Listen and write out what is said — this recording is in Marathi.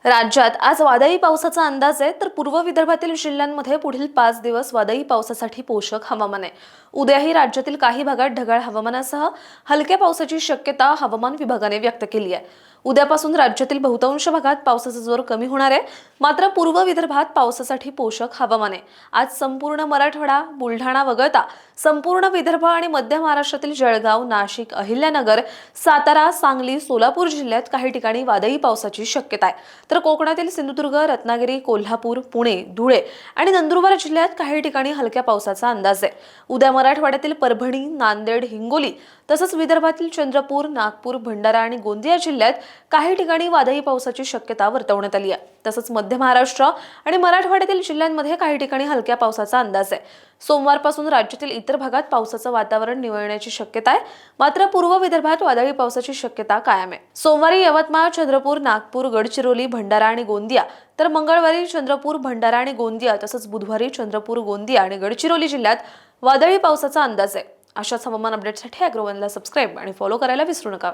राज्यात आज वादळी पावसाचा अंदाज आहे, तर पूर्व विदर्भातील जिल्ह्यांमध्ये पुढील 5 दिवस वादळी पावसासाठी पोषक हवामान आहे। उद्याही राज्यातील काही भागात ढगाळ हवामानासह हलक्या पावसाची शक्यता हवामान विभागाने व्यक्त केली आहे। उद्यापासून राज्यातील बहुतांश भागात पावसाचा जोर कमी होणार आहे, मात्र पूर्व विदर्भात पावसासाठी पोषक हवामान आहे। आज संपूर्ण मराठवाडा, बुलढाणा वगळता संपूर्ण विदर्भ आणि मध्य महाराष्ट्रातील जळगाव, नाशिक, अहिल्यानगर, सातारा, सांगली, सोलापूर जिल्ह्यात काही ठिकाणी वादळी पावसाची शक्यता आहे। तर कोकणातील सिंधुदुर्ग, रत्नागिरी, कोल्हापूर, पुणे, धुळे आणि नंदुरबार जिल्ह्यात काही ठिकाणी हलक्या पावसाचा अंदाज आहे। उद्या मराठवाड्यातील परभणी, नांदेड, हिंगोली तसंच विदर्भातील चंद्रपूर, नागपूर, भंडारा आणि गोंदिया जिल्ह्यात काही ठिकाणी वादळी पावसाची शक्यता वर्तवण्यात आली आहे। तसंच मध्य महाराष्ट्र आणि मराठवाड्यातील जिल्ह्यांमध्ये काही ठिकाणी हलक्या पावसाचा अंदाज आहे। सोमवारपासून राज्यातील इतर भागात पावसाचं वातावरण निवळण्याची शक्यता आहे, मात्र पूर्व विदर्भात वादळी पावसाची शक्यता कायम आहे। सोमवारी यवतमाळ, चंद्रपूर, नागपूर, गडचिरोली, भंडारा आणि गोंदिया, तर मंगळवारी चंद्रपूर, भंडारा आणि गोंदिया तसंच बुधवारी चंद्रपूर, गोंदिया आणि गडचिरोली जिल्ह्यात वादळी पावसाचा अंदाज आहे। अशाच हवामान अपडेटसाठी अॅग्रो वनला सबस्क्राईब आणि फॉलो करायला विसरू नका।